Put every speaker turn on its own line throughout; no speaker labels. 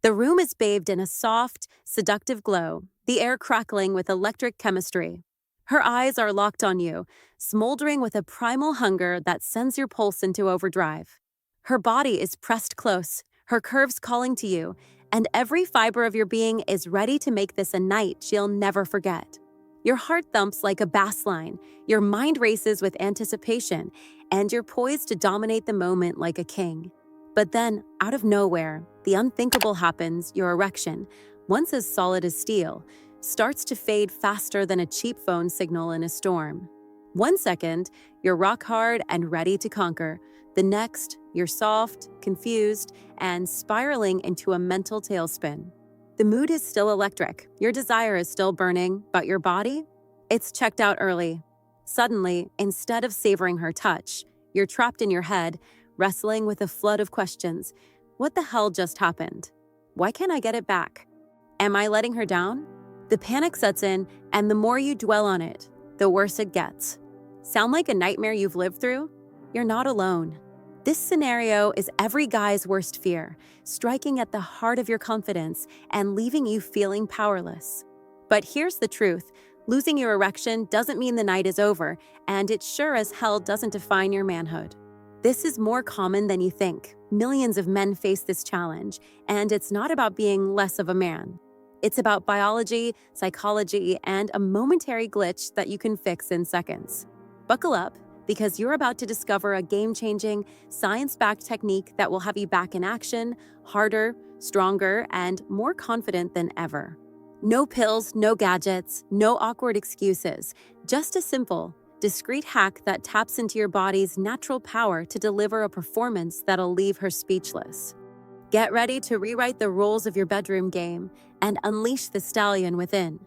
The room is bathed in a soft, seductive glow, the air crackling with electric chemistry. Her eyes are locked on you, smoldering with a primal hunger that sends your pulse into overdrive. Her body is pressed close, her curves calling to you, and every fiber of your being is ready to make this a night she'll never forget. Your heart thumps like a bass line, your mind races with anticipation, and you're poised to dominate the moment like a king. But then, out of nowhere, the unthinkable happens. Your erection, once as solid as steel, starts to fade faster than a cheap phone signal in a storm. 1 second, you're rock hard and ready to conquer. The next, you're soft, confused, and spiraling into a mental tailspin. The mood is still electric, your desire is still burning, but your body? It's checked out early. Suddenly, instead of savoring her touch, you're trapped in your head, wrestling with a flood of questions. What the hell just happened? Why can't I get it back? Am I letting her down? The panic sets in, and the more you dwell on it, the worse it gets. Sound like a nightmare you've lived through? You're not alone. This scenario is every guy's worst fear, striking at the heart of your confidence and leaving you feeling powerless. But here's the truth. Losing your erection doesn't mean the night is over, and it sure as hell doesn't define your manhood. This is more common than you think. Millions of men face this challenge, and it's not about being less of a man. It's about biology, psychology, and a momentary glitch that you can fix in seconds. Buckle up, because you're about to discover a game-changing, science-backed technique that will have you back in action, harder, stronger, and more confident than ever. No pills, no gadgets, no awkward excuses, just a simple, discreet hack that taps into your body's natural power to deliver a performance that'll leave her speechless. Get ready to rewrite the rules of your bedroom game and unleash the stallion within.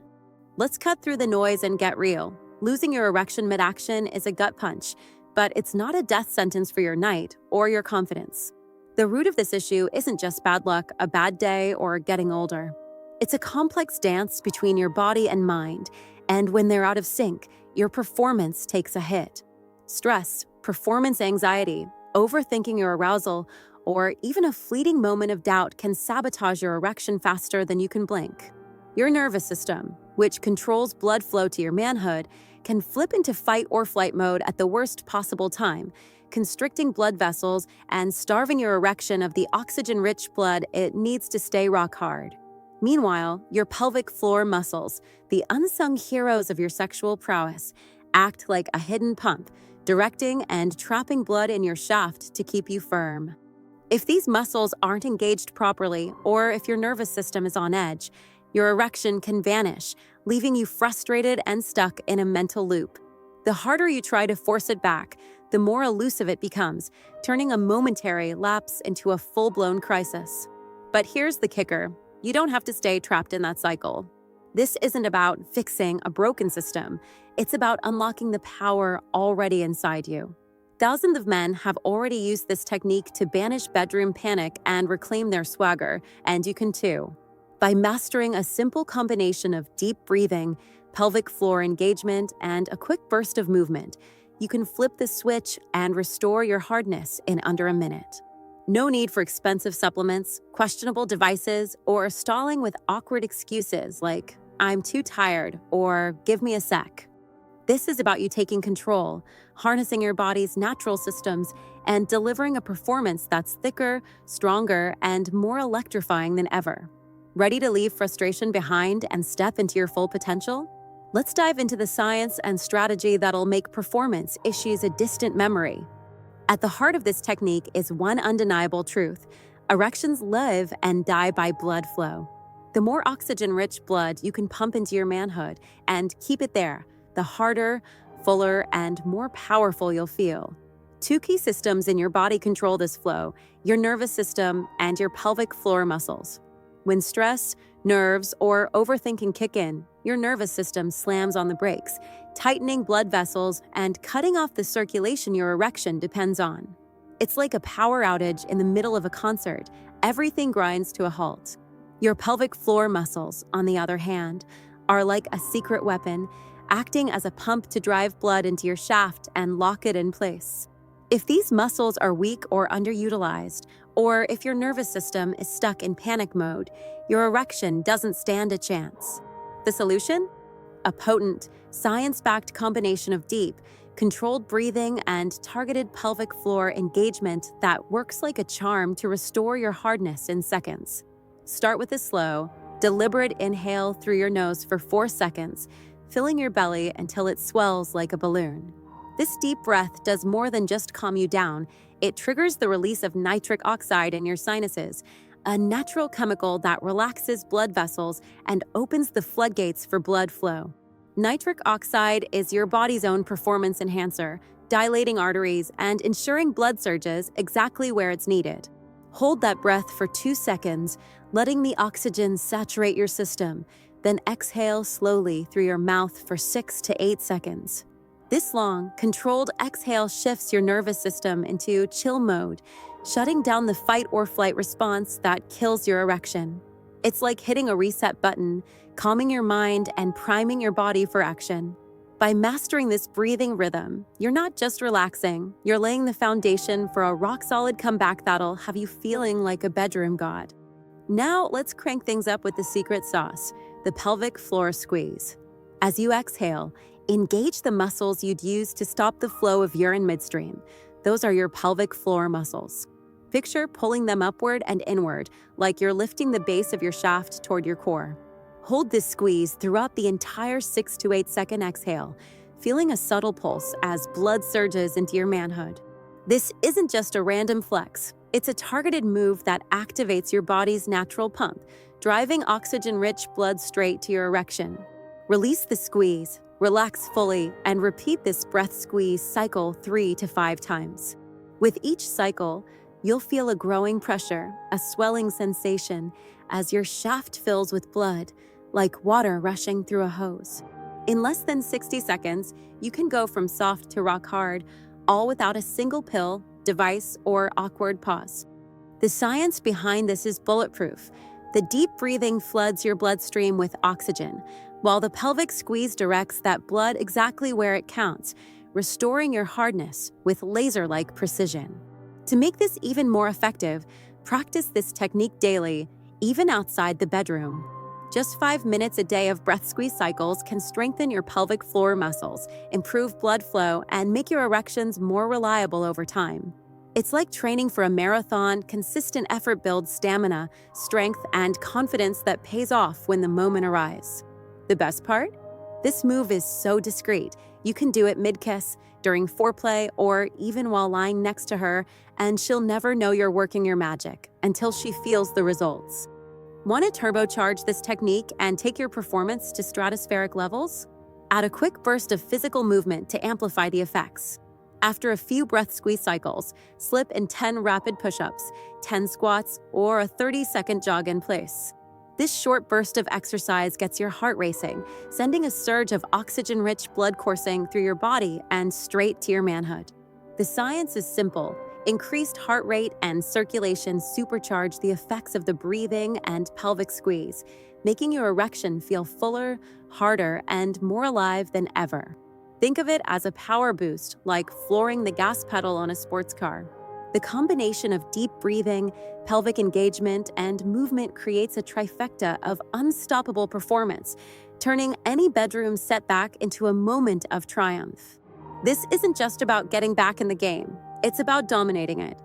Let's cut through the noise and get real. Losing your erection mid-action is a gut punch, but it's not a death sentence for your night or your confidence. The root of this issue isn't just bad luck, a bad day, or getting older. It's a complex dance between your body and mind, and when they're out of sync, your performance takes a hit. Stress, performance anxiety, overthinking your arousal, or even a fleeting moment of doubt can sabotage your erection faster than you can blink. Your nervous system, which controls blood flow to your manhood, can flip into fight or flight mode at the worst possible time, constricting blood vessels and starving your erection of the oxygen-rich blood it needs to stay rock hard. Meanwhile, your pelvic floor muscles, the unsung heroes of your sexual prowess, act like a hidden pump, directing and trapping blood in your shaft to keep you firm. If these muscles aren't engaged properly, or if your nervous system is on edge, your erection can vanish, leaving you frustrated and stuck in a mental loop. The harder you try to force it back, the more elusive it becomes, turning a momentary lapse into a full-blown crisis. But here's the kicker. You don't have to stay trapped in that cycle. This isn't about fixing a broken system. It's about unlocking the power already inside you. Thousands of men have already used this technique to banish bedroom panic and reclaim their swagger, and you can too. By mastering a simple combination of deep breathing, pelvic floor engagement, and a quick burst of movement, you can flip the switch and restore your hardness in under a minute. No need for expensive supplements, questionable devices, or stalling with awkward excuses like, "I'm too tired," or "give me a sec." This is about you taking control, harnessing your body's natural systems, and delivering a performance that's thicker, stronger, and more electrifying than ever. Ready to leave frustration behind and step into your full potential? Let's dive into the science and strategy that'll make performance issues a distant memory. At the heart of this technique is one undeniable truth. Erections live and die by blood flow. The more oxygen-rich blood you can pump into your manhood and keep it there, the harder, fuller, and more powerful you'll feel. Two key systems in your body control this flow: your nervous system and your pelvic floor muscles. When stress, nerves, or overthinking kick in, your nervous system slams on the brakes, tightening blood vessels and cutting off the circulation your erection depends on. It's like a power outage in the middle of a concert. Everything grinds to a halt. Your pelvic floor muscles, on the other hand, are like a secret weapon, acting as a pump to drive blood into your shaft and lock it in place. If these muscles are weak or underutilized, or if your nervous system is stuck in panic mode, your erection doesn't stand a chance. The solution? A potent, science-backed combination of deep, controlled breathing and targeted pelvic floor engagement that works like a charm to restore your hardness in seconds. Start with a slow, deliberate inhale through your nose for 4 seconds, filling your belly until it swells like a balloon. This deep breath does more than just calm you down. It triggers the release of nitric oxide in your sinuses, a natural chemical that relaxes blood vessels and opens the floodgates for blood flow. Nitric oxide is your body's own performance enhancer, dilating arteries and ensuring blood surges exactly where it's needed. Hold that breath for 2 seconds, letting the oxygen saturate your system, then exhale slowly through your mouth for 6 to 8 seconds. This long, controlled exhale shifts your nervous system into chill mode, shutting down the fight or flight response that kills your erection. It's like hitting a reset button, calming your mind and priming your body for action. By mastering this breathing rhythm, you're not just relaxing, you're laying the foundation for a rock-solid comeback that'll have you feeling like a bedroom god. Now, let's crank things up with the secret sauce, the pelvic floor squeeze. As you exhale, engage the muscles you'd use to stop the flow of urine midstream. Those are your pelvic floor muscles. Picture pulling them upward and inward, like you're lifting the base of your shaft toward your core. Hold this squeeze throughout the entire 6 to 8 second exhale, feeling a subtle pulse as blood surges into your manhood. This isn't just a random flex. It's a targeted move that activates your body's natural pump, driving oxygen-rich blood straight to your erection. Release the squeeze, relax fully, and repeat this breath squeeze cycle 3 to 5 times. With each cycle, you'll feel a growing pressure, a swelling sensation, as your shaft fills with blood, like water rushing through a hose. In less than 60 seconds, you can go from soft to rock hard, all without a single pill, device, or awkward pause. The science behind this is bulletproof. The deep breathing floods your bloodstream with oxygen, while the pelvic squeeze directs that blood exactly where it counts, restoring your hardness with laser-like precision. To make this even more effective, practice this technique daily, even outside the bedroom. Just 5 minutes a day of breath squeeze cycles can strengthen your pelvic floor muscles, improve blood flow, and make your erections more reliable over time. It's like training for a marathon. Consistent effort builds stamina, strength, and confidence that pays off when the moment arrives. The best part? This move is so discreet. You can do it mid-kiss, during foreplay, or even while lying next to her, and she'll never know you're working your magic until she feels the results. Want to turbocharge this technique and take your performance to stratospheric levels? Add a quick burst of physical movement to amplify the effects. After a few breath squeeze cycles, slip in 10 rapid push-ups, 10 squats, or a 30-second jog in place. This short burst of exercise gets your heart racing, sending a surge of oxygen-rich blood coursing through your body and straight to your manhood. The science is simple. Increased heart rate and circulation supercharge the effects of the breathing and pelvic squeeze, making your erection feel fuller, harder, and more alive than ever. Think of it as a power boost, like flooring the gas pedal on a sports car. The combination of deep breathing, pelvic engagement, and movement creates a trifecta of unstoppable performance, turning any bedroom setback into a moment of triumph. This isn't just about getting back in the game, it's about dominating it.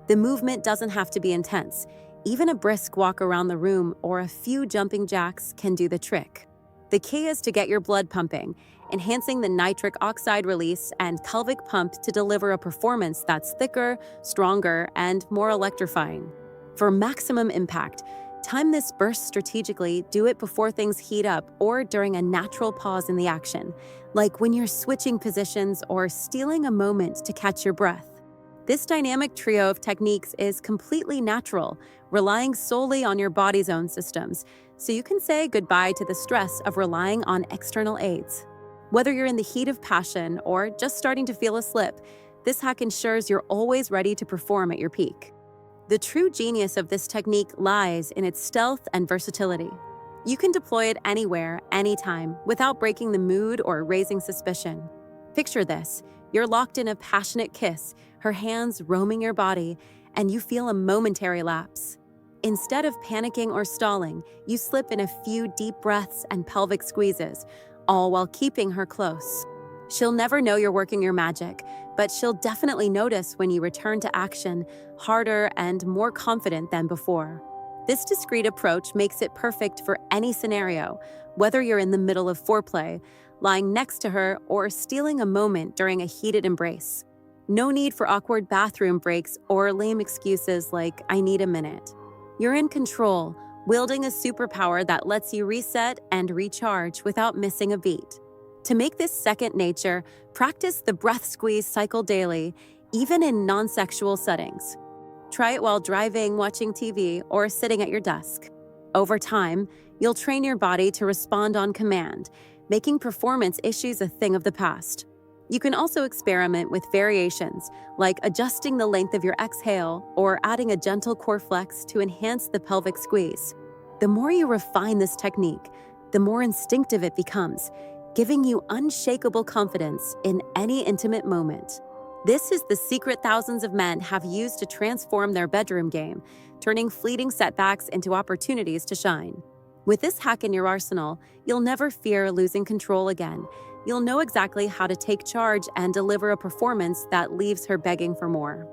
The movement doesn't have to be intense. Even a brisk walk around the room or a few jumping jacks can do the trick. The key is to get your blood pumping, enhancing the nitric oxide release and pelvic pump to deliver a performance that's thicker, stronger, and more electrifying. For maximum impact, time this burst strategically. Do it before things heat up or during a natural pause in the action, like when you're switching positions or stealing a moment to catch your breath. This dynamic trio of techniques is completely natural, relying solely on your body's own systems, so you can say goodbye to the stress of relying on external aids. Whether you're in the heat of passion or just starting to feel a slip, this hack ensures you're always ready to perform at your peak. The true genius of this technique lies in its stealth and versatility. You can deploy it anywhere, anytime, without breaking the mood or raising suspicion. Picture this. You're locked in a passionate kiss, her hands roaming your body, and you feel a momentary lapse. Instead of panicking or stalling, you slip in a few deep breaths and pelvic squeezes, all while keeping her close. She'll never know you're working your magic, but she'll definitely notice when you return to action, harder and more confident than before. This discreet approach makes it perfect for any scenario, whether you're in the middle of foreplay, lying next to her, or stealing a moment during a heated embrace. No need for awkward bathroom breaks or lame excuses like, "I need a minute." You're in control, wielding a superpower that lets you reset and recharge without missing a beat. To make this second nature, practice the breath squeeze cycle daily, even in non-sexual settings. Try it while driving, watching TV, or sitting at your desk. Over time, you'll train your body to respond on command, making performance issues a thing of the past. You can also experiment with variations, like adjusting the length of your exhale or adding a gentle core flex to enhance the pelvic squeeze. The more you refine this technique, the more instinctive it becomes, giving you unshakable confidence in any intimate moment. This is the secret thousands of men have used to transform their bedroom game, turning fleeting setbacks into opportunities to shine. With this hack in your arsenal, you'll never fear losing control again. You'll know exactly how to take charge and deliver a performance that leaves her begging for more.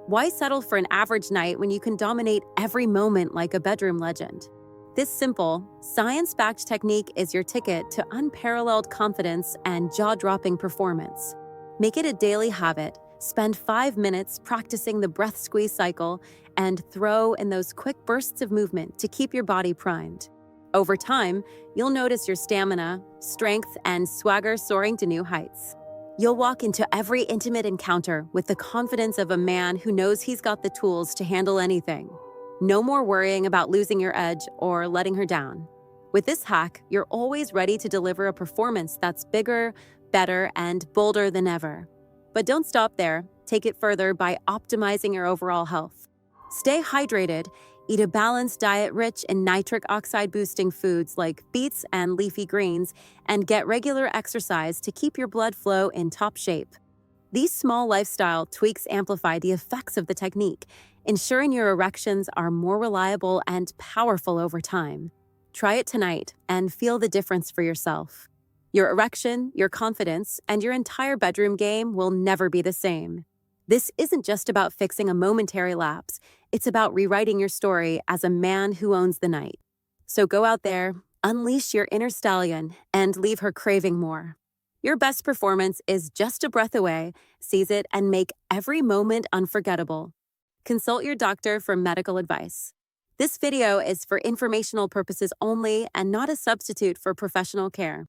Why settle for an average night when you can dominate every moment like a bedroom legend? This simple, science-backed technique is your ticket to unparalleled confidence and jaw-dropping performance. Make it a daily habit. Spend 5 minutes practicing the breath squeeze cycle and throw in those quick bursts of movement to keep your body primed. Over time, you'll notice your stamina, strength, and swagger soaring to new heights. You'll walk into every intimate encounter with the confidence of a man who knows he's got the tools to handle anything. No more worrying about losing your edge or letting her down. With this hack, you're always ready to deliver a performance that's bigger, better, and bolder than ever. But don't stop there. Take it further by optimizing your overall health. Stay hydrated. Eat a balanced diet rich in nitric oxide-boosting foods like beets and leafy greens, and get regular exercise to keep your blood flow in top shape. These small lifestyle tweaks amplify the effects of the technique, ensuring your erections are more reliable and powerful over time. Try it tonight and feel the difference for yourself. Your erection, your confidence, and your entire bedroom game will never be the same. This isn't just about fixing a momentary lapse. It's about rewriting your story as a man who owns the night. So go out there, unleash your inner stallion, and leave her craving more. Your best performance is just a breath away. Seize it and make every moment unforgettable. Consult your doctor for medical advice. This video is for informational purposes only and not a substitute for professional care.